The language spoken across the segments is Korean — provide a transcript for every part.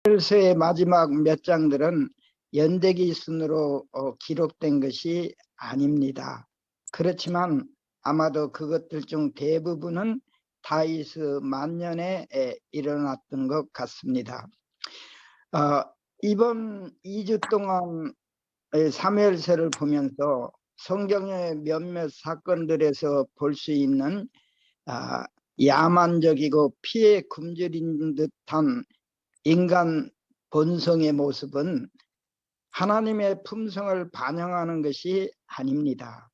사무엘서의 마지막 몇 장들은 연대기 순으로 기록된 것이 아닙니다. 그렇지만 아마도 그것들 중 대부분은 다윗 만년에 일어났던 것 같습니다. 이번 2주 동안 사무엘서를 보면서 성경의 몇몇 사건들에서 볼 수 있는 야만적이고 피해 굶주린 듯한 인간 본성의 모습은 하나님의 품성을 반영하는 것이 아닙니다.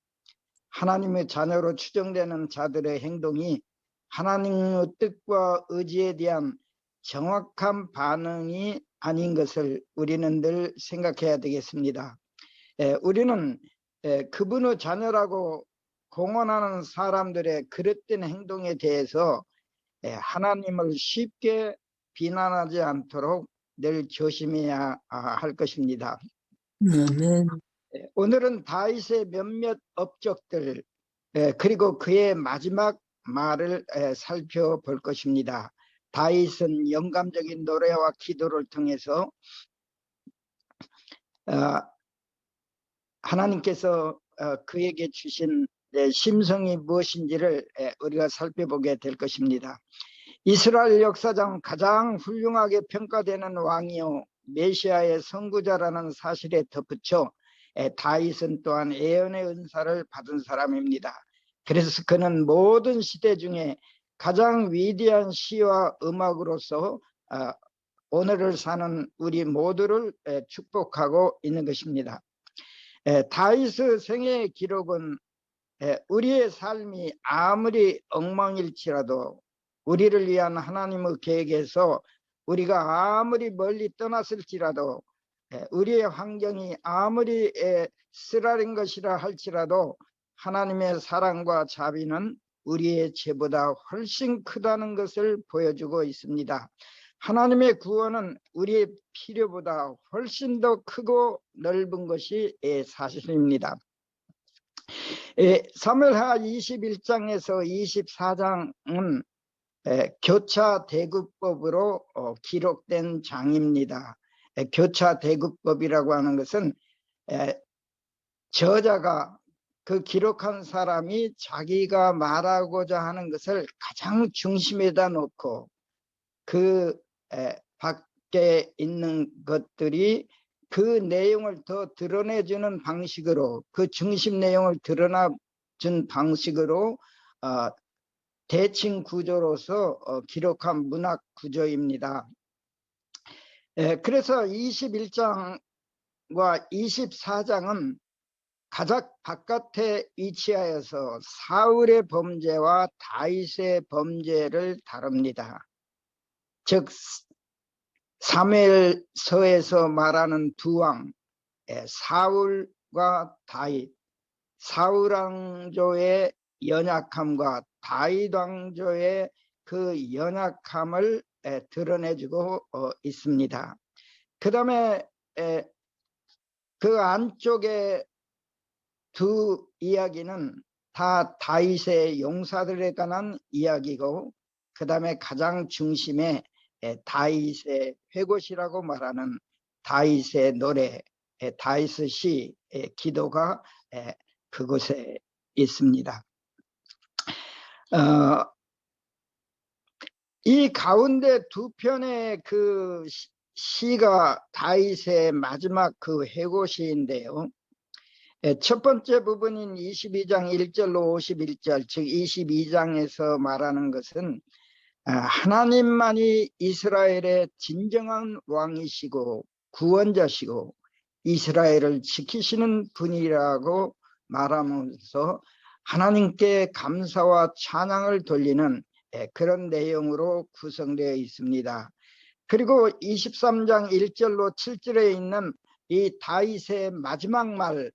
하나님의 자녀로 추정되는 자들의 행동이 하나님의 뜻과 의지에 대한 정확한 반응이 아닌 것을 우리는 늘 생각해야 되겠습니다. 우리는 그분의 자녀라고 공언하는 사람들의 그릇된 행동에 대해서 하나님을 쉽게 비난하지 않도록 늘 조심해야 할 것입니다. 오늘은 다윗의 몇몇 업적들 그리고 그의 마지막 말을 살펴볼 것입니다. 다윗은 영감적인 노래와 기도를 통해서 하나님께서 그에게 주신 심성이 무엇인지를 우리가 살펴보게 될 것입니다. 이스라엘 역사상 가장 훌륭하게 평가되는 왕이요 메시아의 선구자라는 사실에 덧붙여 다윗은 또한 예언의 은사를 받은 사람입니다. 그래서 그는 모든 시대 중에 가장 위대한 시와 음악으로서 오늘을 사는 우리 모두를 축복하고 있는 것입니다. 다윗의 생애의 기록은 우리의 삶이 아무리 엉망일지라도 우리를 위한 하나님의 계획에서 우리가 아무리 멀리 떠났을지라도 우리의 환경이 아무리 쓰라린 것이라 할지라도 하나님의 사랑과 자비는 우리의 죄보다 훨씬 크다는 것을 보여주고 있습니다. 하나님의 구원은 우리의 필요보다 훨씬 더 크고 넓은 것이 사실입니다. 사무엘하 21장에서 24장은 교차대구법으로 기록된 장입니다. 교차대구법이라고 하는 것은 저자가 그 기록한 사람이 자기가 말하고자 하는 것을 가장 중심에다 놓고 그 밖에 있는 것들이 그 내용을 더 드러내주는 방식으로 그 중심 내용을 드러내준 방식으로 대칭 구조로서 기록한 문학 구조입니다. 그래서 21장과 24장은 가장 바깥에 위치하여서 사울의 범죄와 다윗의 범죄를 다룹니다. 즉 사무엘서에서 말하는 두 왕, 사울과 다윗, 사울 왕조의 연약함과 다윗 왕조의 그 연약함을 드러내주고 있습니다. 그 다음에 그 안쪽에 두 이야기는 다 다윗의 용사들에 관한 이야기고 그 다음에 가장 중심에 다윗의 회고시라고 말하는 다윗의 노래, 다윗의 시, 기도가 그곳에 있습니다. 이 가운데 두 편의 그 시가 다윗의 마지막 그 회고시인데요. 첫 번째 부분인 22장 1절로 51절, 즉 22장에서 말하는 것은 하나님만이 이스라엘의 진정한 왕이시고 구원자시고 이스라엘을 지키시는 분이라고 말하면서 하나님께 감사와 찬양을 돌리는 그런 내용으로 구성되어 있습니다. 그리고 23장 1절로 7절에 있는 이 다윗의 마지막 말은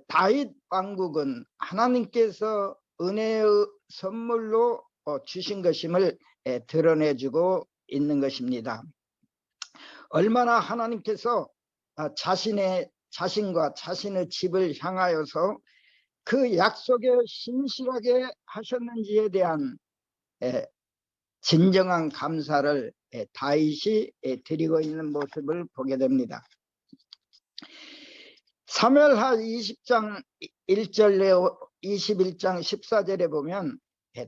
다윗 왕국은 하나님께서 은혜의 선물로 주신 것임을 드러내주고 있는 것입니다. 얼마나 하나님께서 자신과 자신의 집을 향하여서 그 약속에 신실하게 하셨는지에 대한 진정한 감사를 다윗이 드리고 있는 모습을 보게 됩니다. 사무엘하 20장 1절 내 21장 14절에 보면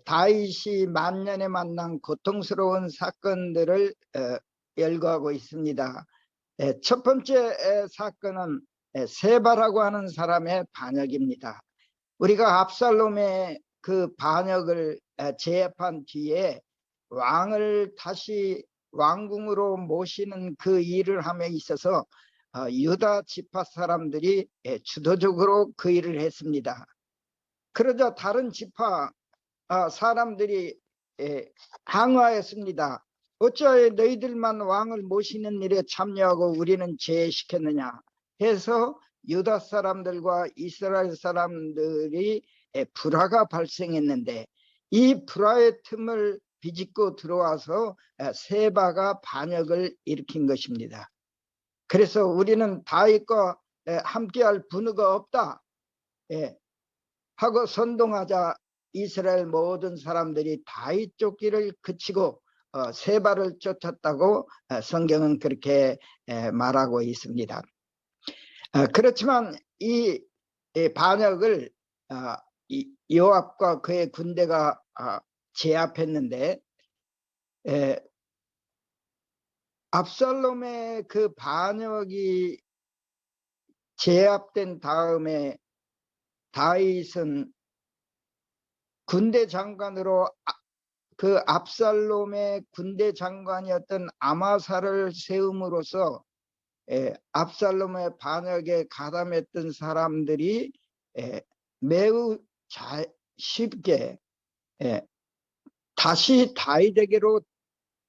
다윗이 만년에 만난 고통스러운 사건들을 열거하고 있습니다. 첫 번째 사건은 세바라고 하는 사람의 반역입니다. 우리가 압살롬의 그 반역을 제압한 뒤에 왕을 다시 왕궁으로 모시는 그 일을 함에 있어서 유다 지파 사람들이 주도적으로 그 일을 했습니다. 그러자 다른 지파 사람들이 항의하였습니다. 어찌하여 너희들만 왕을 모시는 일에 참여하고 우리는 제외시켰느냐 해서 유다 사람들과 이스라엘 사람들이 불화가 발생했는데, 이 불화의 틈을 비집고 들어와서 세바가 반역을 일으킨 것입니다. 그래서 우리는 다윗과 함께할 분우가 없다 하고 선동하자 이스라엘 모든 사람들이 다윗 쫓기를 그치고 세바를 쫓았다고 성경은 그렇게 말하고 있습니다. 그렇지만 이 반역을 요압과 그의 군대가 제압했는데, 압살롬의 그 반역이 제압된 다음에 다윗은 군대 장관으로 그 압살롬의 군대 장관이었던 아마사를 세움으로써 압살롬의 반역에 가담했던 사람들이 매우 쉽게 다시 다윗에게로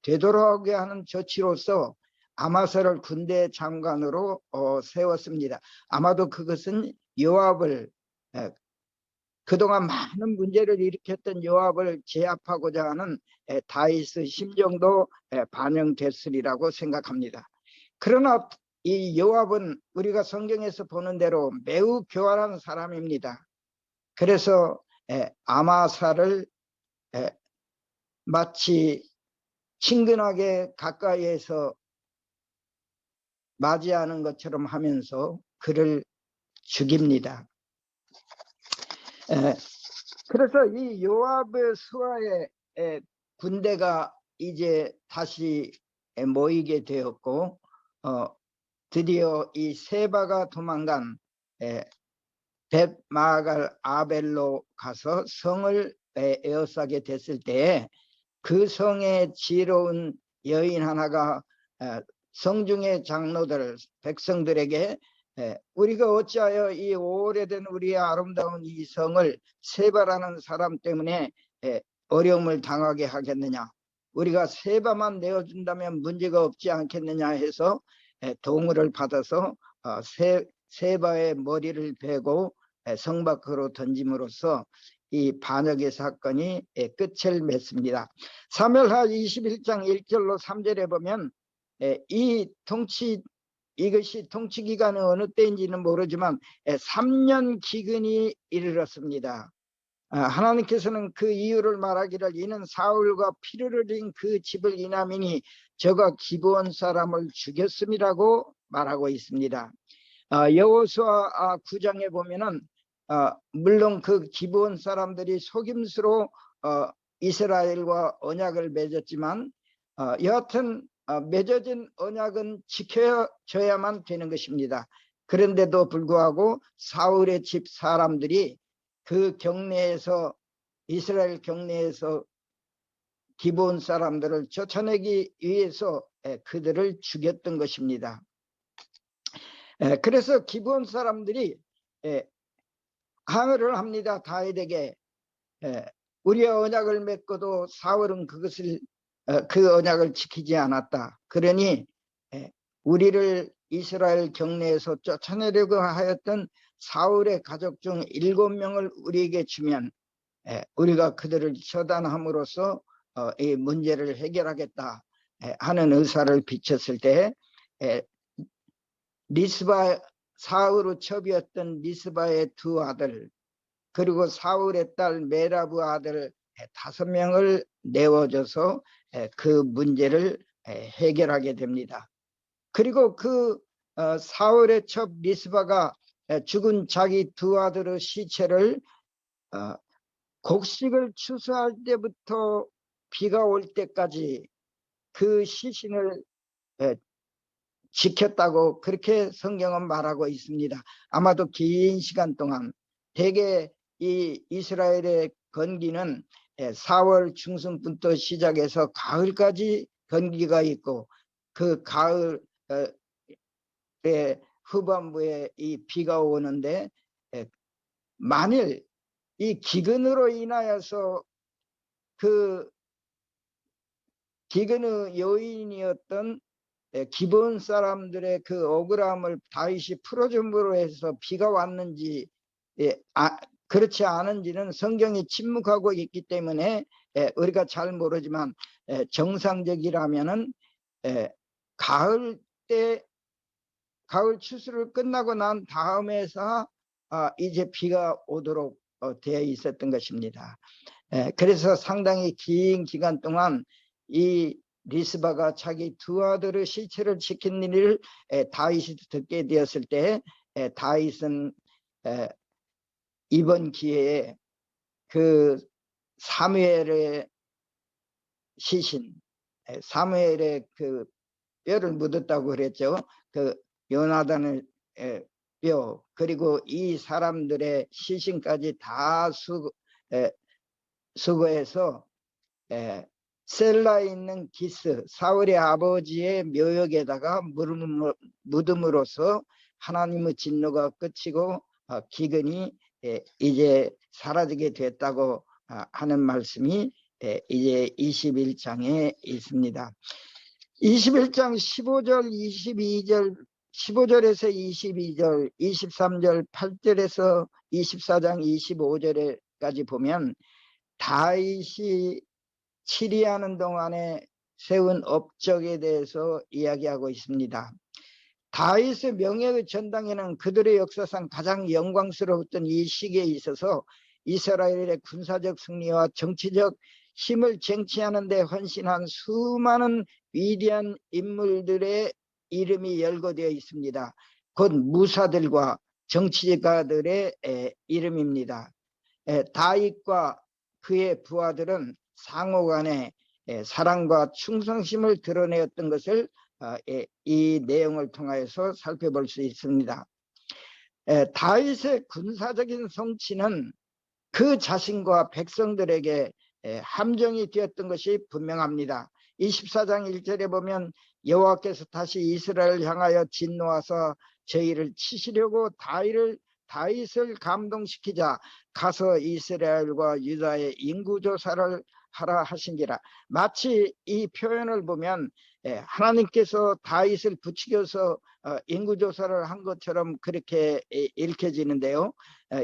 되돌아오게 하는 조치로서 아마사를 군대 장관으로 세웠습니다. 아마도 그것은 요압을 그동안 많은 문제를 일으켰던 요압을 제압하고자 하는 다윗의 심정도 반영됐으리라고 생각합니다. 그러나 이 요압은 우리가 성경에서 보는 대로 매우 교활한 사람입니다. 그래서 아마사를 마치 친근하게 가까이에서 맞이하는 것처럼 하면서 그를 죽입니다. 그래서 이 요압의 수하의 군대가 이제 다시 모이게 되었고, 드디어 이 세바가 도망간 벳마갈 아벨로 가서 성을 에워싸게 됐을 때에 그 성에 지혜로운 여인 하나가 성중의 장로들 백성들에게 우리가 어찌하여 이 오래된 우리의 아름다운 이 성을 세바라는 사람 때문에 어려움을 당하게 하겠느냐, 우리가 세바만 내어준다면 문제가 없지 않겠느냐 해서 동의를 받아서 세바의 머리를 베고 성 밖으로 던짐으로써 이 반역의 사건이 끝을 맺습니다. 사무엘하 21장 1절로 3절에 보면 이것이 통치 기간이 어느 때인지는 모르지만 3년 기근이 이르렀습니다. 하나님께서는 그 이유를 말하기를 이는 사울과 피를 흘린 그 집을 이남이니 저가 기브온 사람을 죽였음이라고 말하고 있습니다. 여호수아 9장에 보면은 물론 그 기브온 사람들이 속임수로 이스라엘과 언약을 맺었지만 여하튼 맺어진 언약은 지켜져야만 되는 것입니다. 그런데도 불구하고 사울의 집 사람들이 그 경내에서 이스라엘 경내에서 기브온 사람들을 쫓아내기 위해서 그들을 죽였던 것입니다. 그래서 기브온 사람들이 항의를 합니다. 다윗에게 우리의 언약을 맺고도 사울은 그 언약을 지키지 않았다. 그러니 우리를 이스라엘 경내에서 쫓아내려고 하였던 사울의 가족 중 7명을 우리에게 주면 우리가 그들을 처단함으로써 이 문제를 해결하겠다 하는 의사를 비쳤을 때 리스바 사울의 첩이었던 리스바의 2 아들 그리고 사울의 딸 메라브 아들 5명을 내어줘서 그 문제를 해결하게 됩니다. 그리고 그 사월의 첩 리스바가 죽은 자기 두 아들의 시체를 곡식을 추수할 때부터 비가 올 때까지 그 시신을 지켰다고 그렇게 성경은 말하고 있습니다. 아마도 긴 시간 동안 대개 이 이스라엘의 건기는 4월 중순부터 시작해서 가을까지 건기가 있고 그 가을의 후반부에 이 비가 오는데 만일 이 기근으로 인하여서 그 기근의 요인이었던 기본 사람들의 그 억울함을 다윗이 풀어줌으로 해서 비가 왔는지 그렇지 않은지는 성경이 침묵하고 있기 때문에 우리가 잘 모르지만 정상적이라면은 가을 때 가을 추수를 끝나고 난 다음에서 이제 비가 오도록 되어 있었던 것입니다. 그래서 상당히 긴 기간 동안 이 리스바가 자기 두 아들의 시체를 지킨 일을 다윗이 듣게 되었을 때 다윗은 이번 기회에 그 사무엘의 시신 사무엘의 그 뼈를 묻었다고 그랬죠. 그 요나단의 뼈 그리고 이 사람들의 시신까지 다 수거해서 셀라에 있는 기스 사울의 아버지의 묘역에다가 묻음으로써 하나님의 진노가 끝이고 기근이 이제 사라지게 됐다고 하는 말씀이 이제 21장에 있습니다. 21장 15절 22절 15절에서 22절 23절 8절에서 24장 25절까지 보면 다윗이 치리하는 동안에 세운 업적에 대해서 이야기하고 있습니다. 다윗의 명예의 전당에는 그들의 역사상 가장 영광스러웠던 이 시기에 있어서 이스라엘의 군사적 승리와 정치적 힘을 쟁취하는 데 헌신한 수많은 위대한 인물들의 이름이 열거되어 있습니다. 곧 무사들과 정치가들의 이름입니다. 다윗과 그의 부하들은 상호간에 사랑과 충성심을 드러내었던 것을 이 내용을 통해서 살펴볼 수 있습니다. 다윗의 군사적인 성취는 그 자신과 백성들에게 함정이 되었던 것이 분명합니다. 24장 1절에 보면 여호와께서 다시 이스라엘을 향하여 진노하사 저희를 치시려고 다윗을 감동시키자 가서 이스라엘과 유다의 인구조사를 하라 하신지라. 마치 이 표현을 보면 하나님께서 다윗을 부추겨서 인구조사를 한 것처럼 그렇게 읽혀지는데요.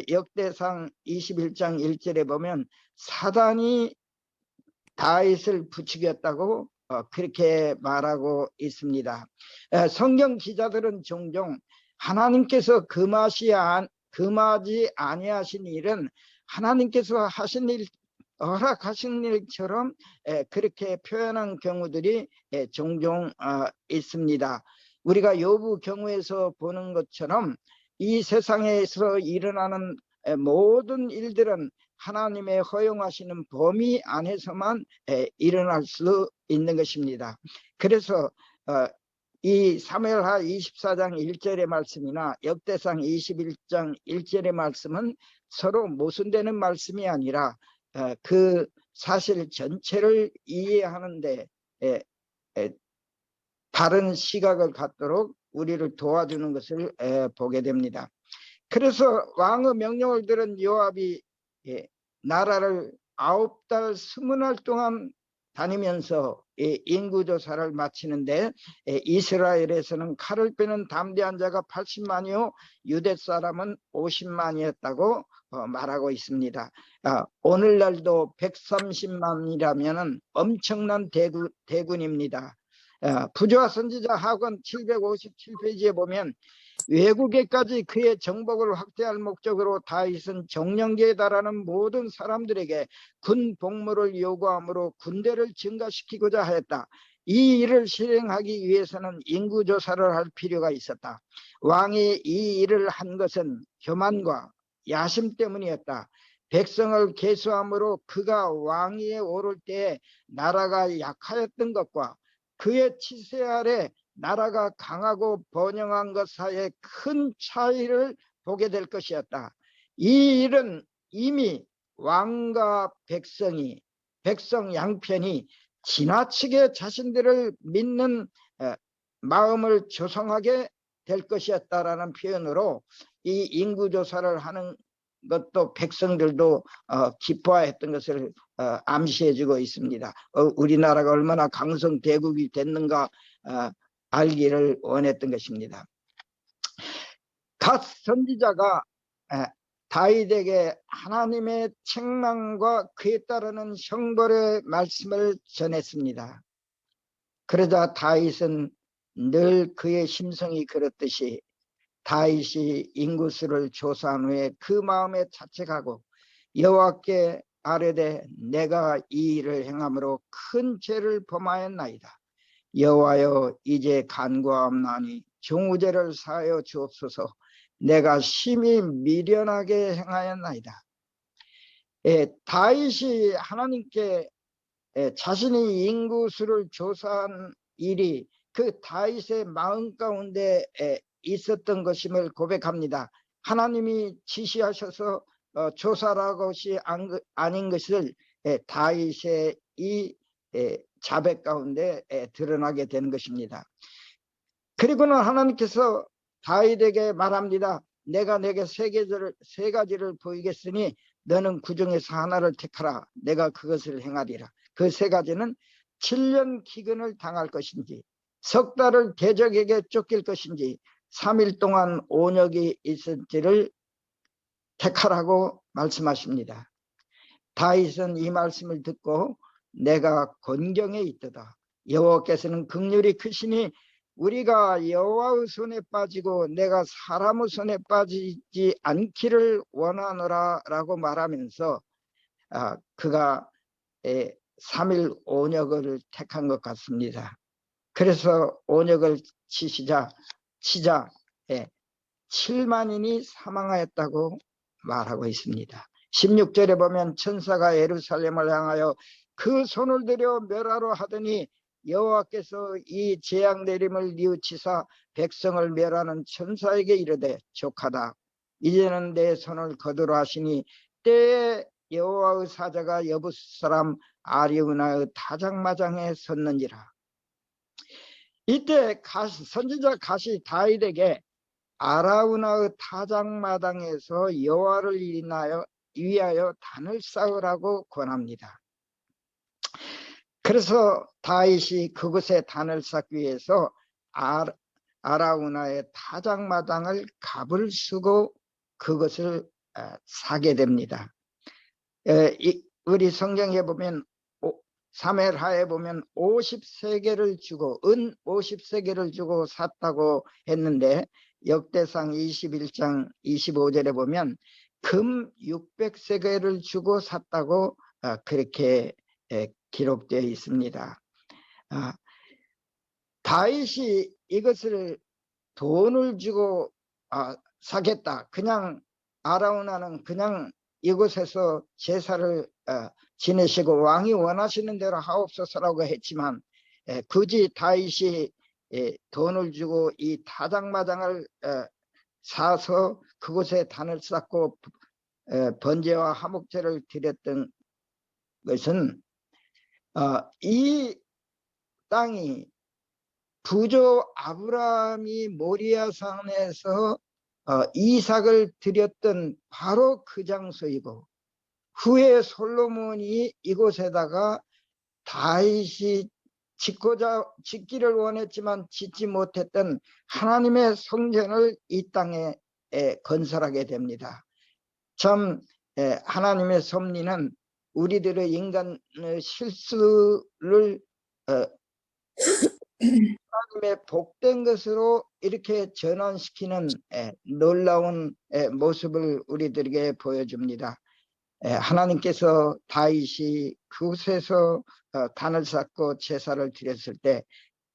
역대상 21장 1절에 보면 사단이 다윗을 부추겼다고 그렇게 말하고 있습니다. 성경 기자들은 종종 하나님께서 금하지 아니하신 일은 하나님께서 하신 일 허락하신 일처럼 그렇게 표현한 경우들이 종종 있습니다. 우리가 욥의 경우에서 보는 것처럼 이 세상에서 일어나는 모든 일들은 하나님의 허용하시는 범위 안에서만 일어날 수 있는 것입니다. 그래서 이 사무엘하 24장 1절의 말씀이나 역대상 21장 1절의 말씀은 서로 모순되는 말씀이 아니라 그 사실 전체를 이해하는데 다른 시각을 갖도록 우리를 도와주는 것을 보게 됩니다. 그래서 왕의 명령을 들은 요압이 나라를 9달 20날 동안 다니면서 인구조사를 마치는데 이스라엘에서는 칼을 빼는 담대한 자가 80만이요 유대 사람은 50만이었다고 말하고 있습니다. 오늘날도 130만이라면 엄청난 대군입니다. 부조와 선지자 하권 757페이지에 보면 외국에까지 그의 정복을 확대할 목적으로 다윗은 정령기에 달하는 모든 사람들에게 군 복무를 요구하므로 군대를 증가시키고자 하였다. 이 일을 실행하기 위해서는 인구조사를 할 필요가 있었다. 왕이 이 일을 한 것은 교만과 야심 때문이었다. 백성을 계수함으로 그가 왕위에 오를 때에 나라가 약하였던 것과 그의 치세 아래 나라가 강하고 번영한 것 사이에 큰 차이를 보게 될 것이었다. 이 일은 이미 왕과 백성 양편이 지나치게 자신들을 믿는 마음을 조성하게 될 것이었다라는 표현으로 이 인구조사를 하는 것도 백성들도 기뻐했던 것을 암시해주고 있습니다. 우리나라가 얼마나 강성대국이 됐는가 알기를 원했던 것입니다. 갓 선지자가 다윗에게 하나님의 책망과 그에 따르는 형벌의 말씀을 전했습니다. 그러자 다윗은 늘 그의 심성이 그렇듯이 다윗이 인구수를 조사한 후에 그 마음에 자책하고 여호와께 아뢰되 내가 이 일을 행함으로 큰 죄를 범하였나이다. 여호와여 이제 간구하옵나니 종우죄를 사하여 주옵소서. 내가 심히 미련하게 행하였나이다. 다윗이 하나님께 자신이 인구수를 조사한 일이 그 다윗의 마음 가운데 있었던 것임을 고백합니다. 하나님이 지시하셔서 조사할 것이 아닌 것을 다윗의 이 자백 가운데 드러나게 되는 것입니다. 그리고는 하나님께서 다윗에게 말합니다. 내가 내게 세 가지를 보이겠으니 너는 그 중에서 하나를 택하라. 내가 그것을 행하리라. 그 세 가지는 7년 기근을 당할 것인지, 석 달을 대적에게 쫓길 것인지, 3일 동안 온역이 있을지를 택하라고 말씀하십니다. 다윗은 이 말씀을 듣고 내가 곤경에 있도다. 여호와께서는 긍휼이 크시니 우리가 여호와의 손에 빠지고 내가 사람의 손에 빠지지 않기를 원하노라 라고 말하면서 그가 3일 온역을 택한 것 같습니다. 그래서 온역을 치자 7만인이 사망하였다고 말하고 있습니다. 16절에 보면 천사가 예루살렘을 향하여 그 손을 들여 멸하러 하더니 여호와께서 이 재앙 내림을 뉘우치사 백성을 멸하는 천사에게 이르되 족하다. 이제는 내 손을 거두라 하시니 때에 여호와의 사자가 여부스 사람 아리우나의 타작마당에 섰는지라. 이때 선지자 갓이 다윗에게 아라우나의 타작마당에서 여호와를 위하여 단을 쌓으라고 권합니다. 그래서 다윗이 그곳에 단을 쌓기 위해서 아라우나의 타작마당을 갑을 쓰고 그것을 사게 됩니다. 우리 성경에 보면 사무엘하에 보면 50세겔을 주고 은 50세겔을 주고 샀다고 했는데 역대상 21장 25절에 보면 금 600세겔을 주고 샀다고 그렇게 기록되어 있습니다. 다윗이 이것을 돈을 주고 사겠다. 그냥 아라우나는 그냥 이곳에서 제사를 지내시고 왕이 원하시는 대로 하옵소서라고 했지만 굳이 다윗이 돈을 주고 이 타작마당을 사서 그곳에 단을 쌓고 번제와 화목제를 드렸던 것은 이 땅이 부조 아브라함이 모리아산에서 이삭을 드렸던 바로 그 장소이고 후에 솔로몬이 이곳에다가 다윗이 짓기를 원했지만 짓지 못했던 하나님의 성전을 이 땅에 건설하게 됩니다. 참 하나님의 섭리는 우리들의 인간의 실수를 하나님의 복된 것으로 이렇게 전환시키는 놀라운 모습을 우리들에게 보여줍니다. 하나님께서 다윗이 그곳에서 단을 쌓고 제사를 드렸을 때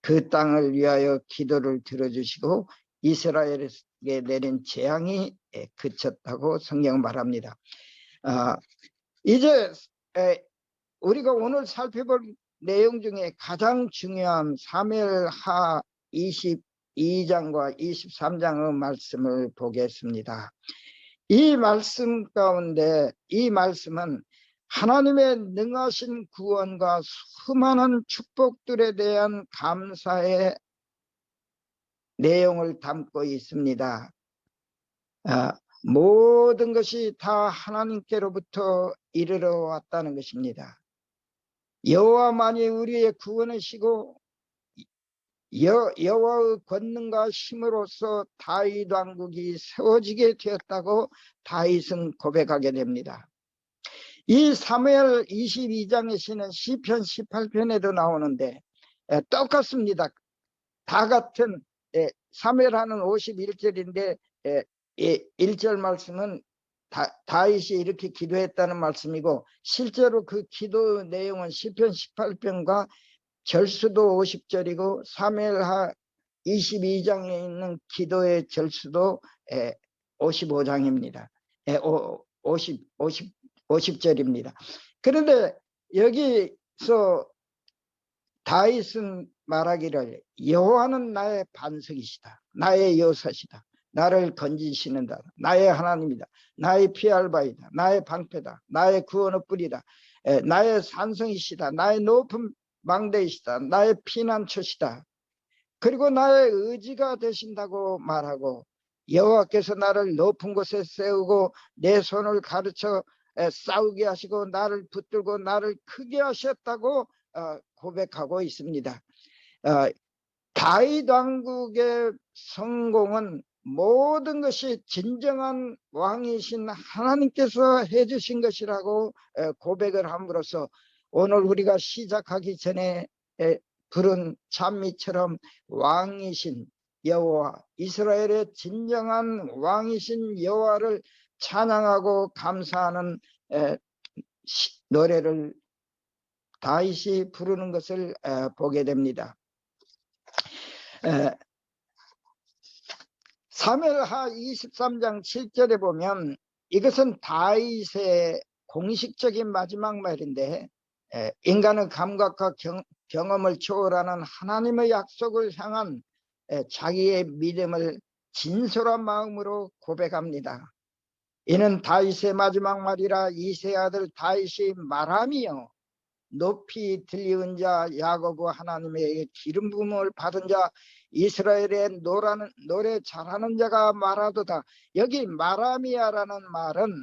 그 땅을 위하여 기도를 들어주시고 이스라엘에게 내린 재앙이 그쳤다고 성경 말합니다. 이제 우리가 오늘 살펴볼 내용 중에 가장 중요한 사무엘하 22장과 23장의 말씀을 보겠습니다. 이 말씀 가운데 이 말씀은 하나님의 능하신 구원과 수많은 축복들에 대한 감사의 내용을 담고 있습니다. 모든 것이 다 하나님께로부터 이르러 왔다는 것입니다. 여호와만이 우리의 구원이시고 여호와의 권능과 힘으로써 다윗 왕국이 세워지게 되었다고 다윗은 고백하게 됩니다. 이 사무엘 22장의 시는 시편 18편에도 나오는데 똑같습니다. 다 같은 사무엘하는 51절인데 1절 말씀은 다윗이 이렇게 기도했다는 말씀이고 실제로 그 기도 내용은 시편 18편과 절수도 50절이고 사무엘하 22장에 있는 기도의 절수도 55장입니다. 50절입니다. 그런데 여기서 다윗은 말하기를 여호와는 나의 반석이시다. 나의 여사시다. 나를 건지시는다. 나의 하나님이다. 나의 피할 바이다. 나의 방패다. 나의 구원의 뿌리다. 나의 산성이시다. 나의 높은 망대이시다. 나의 피난처시다. 그리고 나의 의지가 되신다고 말하고 여호와께서 나를 높은 곳에 세우고 내 손을 가르쳐 싸우게 하시고 나를 붙들고 나를 크게 하셨다고 고백하고 있습니다. 다윗 왕국의 성공은 모든 것이 진정한 왕이신 하나님께서 해주신 것이라고 고백을 함으로써 오늘 우리가 시작하기 전에 부른 찬미처럼 왕이신 여호와, 이스라엘의 진정한 왕이신 여호와를 찬양하고 감사하는 노래를 다윗이 부르는 것을 보게 됩니다. 사무엘하 23장 7절에 보면 이것은 다윗의 공식적인 마지막 말인데 인간의 감각과 경험을 초월하는 하나님의 약속을 향한 자기의 믿음을 진솔한 마음으로 고백합니다. 이는 다윗의 마지막 말이라 이새의 아들 다윗이 말하며 높이 들리은 자 야고보 하나님의 기름 부음을 받은 자 이스라엘의 노래 잘하는 자가 말하도다. 여기 마라미아라는 말은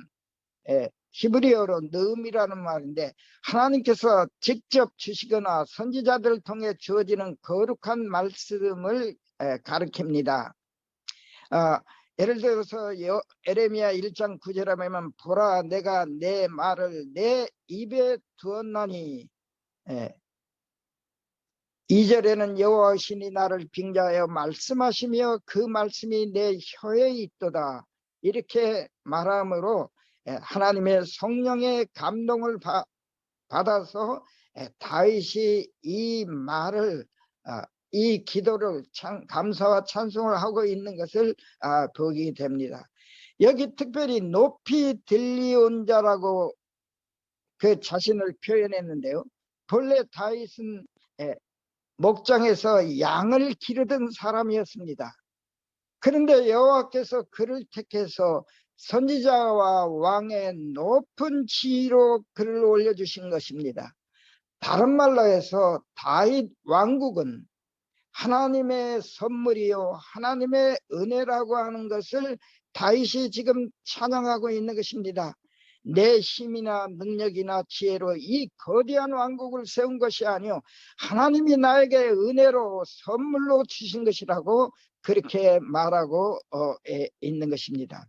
히브리어로 느음이라는 말인데 하나님께서 직접 주시거나 선지자들을 통해 주어지는 거룩한 말씀을 가리킵니다. 예를 들어서 에레미야 1장 9절에 보면 보라 내가 내 말을 내 입에 두었나니 2절에는 여호와 신이 나를 빙자하여 말씀하시며 그 말씀이 내 혀에 있도다 이렇게 말함으로 하나님의 성령의 감동을 받아서 다윗이 이 말을 이 기도를 감사와 찬송을 하고 있는 것을 보게 됩니다. 여기 특별히 높이 들리온 자라고 그 자신을 표현했는데요. 본래 다윗은 목장에서 양을 기르던 사람이었습니다. 그런데 여호와께서 그를 택해서 선지자와 왕의 높은 지위로 그를 올려주신 것입니다. 다른 말로 해서 다윗 왕국은 하나님의 선물이요 하나님의 은혜라고 하는 것을 다윗이 지금 찬양하고 있는 것입니다. 내 힘이나 능력이나 지혜로 이 거대한 왕국을 세운 것이 아니요 하나님이 나에게 은혜로 선물로 주신 것이라고 그렇게 말하고 있는 것입니다.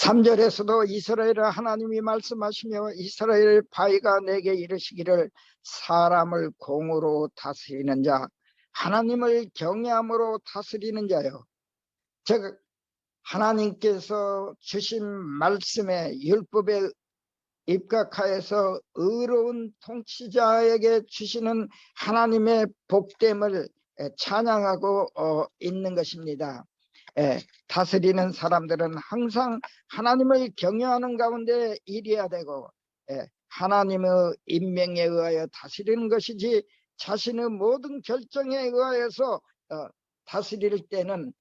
3절에서도 이스라엘아 하나님이 말씀하시며 이스라엘 바위가 내게 이르시기를 사람을 공으로 다스리는 자, 하나님을 경외함으로 다스리는 자요. 즉 하나님께서 주신 말씀에 율법에 입각하여서 의로운 통치자에게 주시는 하나님의 복됨을 찬양하고 있는 것입니다. 다스리는 사람들은 항상 하나님을 경외하는 가운데 일해야 되고 하나님의 임명에 의하여 다스리는 것이지 자신의 모든 결정에 의하여서 다스릴 때는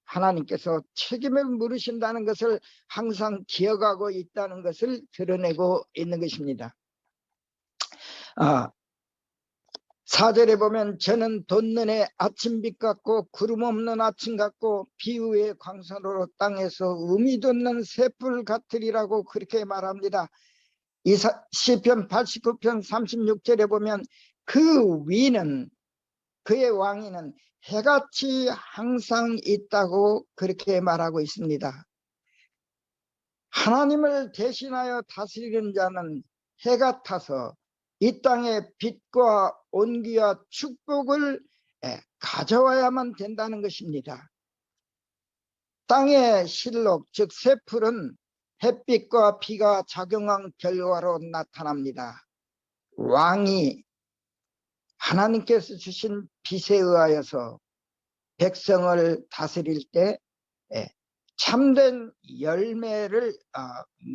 하나님께서 책임을 물으신다는 것을 항상 기억하고 있다는 것을 드러내고 있는 것입니다. 4절에 보면 저는 돋는의 아침빛 같고 구름 없는 아침 같고 비후의 광선으로 땅에서 음이 돋는 새풀 같으리라고 그렇게 말합니다. 시편 89편 36절에 보면 그 위는 그의 왕위는 해같이 항상 있다고 그렇게 말하고 있습니다. 하나님을 대신하여 다스리는 자는 해 같아서 이 땅에 빛과 온기와 축복을 가져와야만 된다는 것입니다. 땅의 실록 즉 새풀은 햇빛과 비가 작용한 결과로 나타납니다. 왕이 하나님께서 주신 빛에 의하여서 백성을 다스릴 때 참된 열매를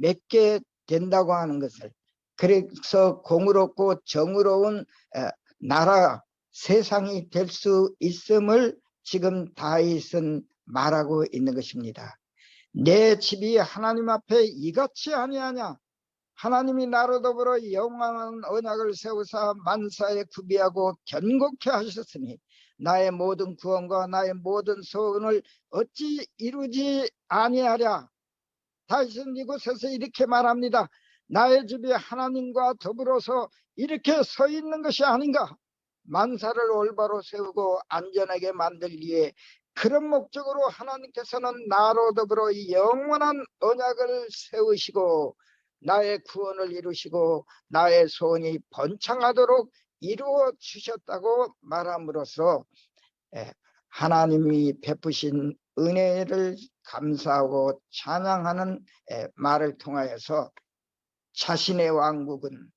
맺게 된다고 하는 것을, 그래서 공의롭고 정의로운 나라 세상이 될 수 있음을 지금 다윗은 말하고 있는 것입니다. 내 집이 하나님 앞에 이같이 아니하냐. 하나님이 나로 더불어 영원한 언약을 세우사 만사에 구비하고 견고케 하셨으니 나의 모든 구원과 나의 모든 소원을 어찌 이루지 아니하랴. 다윗은 이곳에서 이렇게 말합니다. 나의 집이 하나님과 더불어서 이렇게 서 있는 것이 아닌가. 만사를 올바로 세우고 안전하게 만들기에 그런 목적으로 하나님께서는 나로 더불어 영원한 언약을 세우시고 나의 구원을 이루시고 나의 소원이 번창하도록 이루어 주셨다고 말함으로써 하나님이 베푸신 은혜를 감사하고 찬양하는 말을 통하여서 자신의 왕국은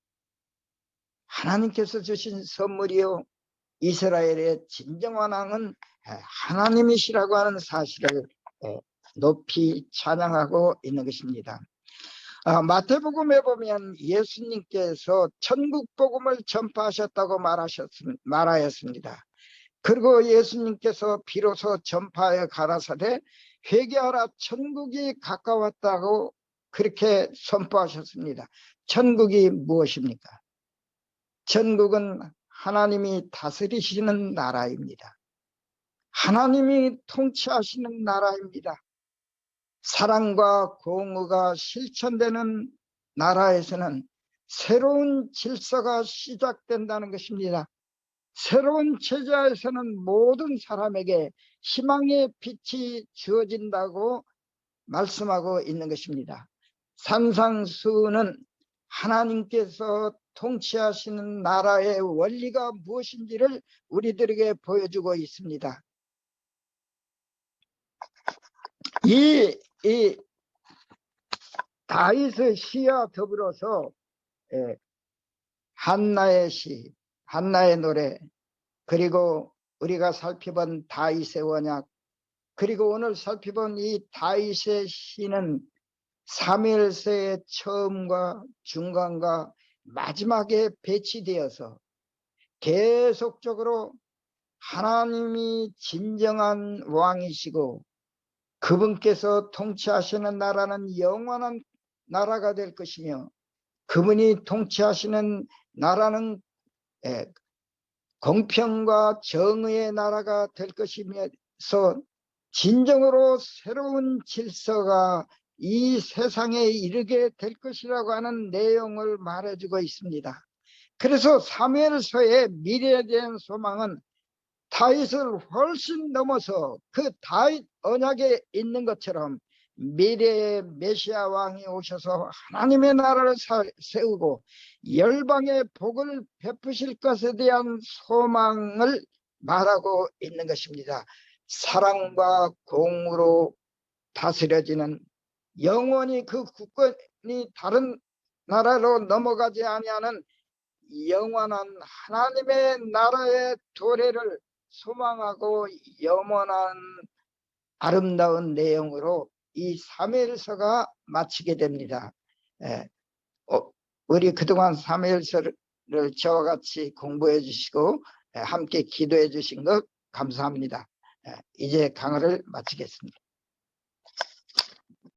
하나님께서 주신 선물이요 이스라엘의 진정한 왕은 하나님이시라고 하는 사실을 높이 찬양하고 있는 것입니다. 마태복음에 보면 예수님께서 천국 복음을 전파하셨다고 말하였습니다. 그리고 예수님께서 비로소 전파하여 가라사대 회개하라 천국이 가까웠다고 그렇게 선포하셨습니다. 천국이 무엇입니까? 천국은 하나님이 다스리시는 나라입니다. 하나님이 통치하시는 나라입니다. 사랑과 공의가 실천되는 나라에서는 새로운 질서가 시작된다는 것입니다. 새로운 체제에서는 모든 사람에게 희망의 빛이 주어진다고 말씀하고 있는 것입니다. 산상수훈은 하나님께서 통치하시는 나라의 원리가 무엇인지를 우리들에게 보여주고 있습니다. 이 다윗의 시와 더불어서 한나의 시, 한나의 노래, 그리고 우리가 살펴본 다윗의 원약, 그리고 오늘 살펴본 이 다윗의 시는 사무엘서의 처음과 중간과 마지막에 배치되어서 계속적으로 하나님이 진정한 왕이시고 그분께서 통치하시는 나라는 영원한 나라가 될 것이며 그분이 통치하시는 나라는 공평과 정의의 나라가 될 것이면서 진정으로 새로운 질서가 이 세상에 이르게 될 것이라고 하는 내용을 말해주고 있습니다. 그래서 사무엘서의 미래에 대한 소망은 다윗을 훨씬 넘어서 그 다윗 언약에 있는 것처럼 미래의 메시아 왕이 오셔서 하나님의 나라를 세우고 열방의 복을 베푸실 것에 대한 소망을 말하고 있는 것입니다. 사랑과 공의로 다스려지는, 영원히 그 국권이 다른 나라로 넘어가지 아니하는 영원한 하나님의 나라의 도래를 소망하고 영원한 아름다운 내용으로 이 사무엘서가 마치게 됩니다. 우리 그동안 사무엘서를 저와 같이 공부해 주시고 함께 기도해 주신 것 감사합니다. 이제 강의를 마치겠습니다.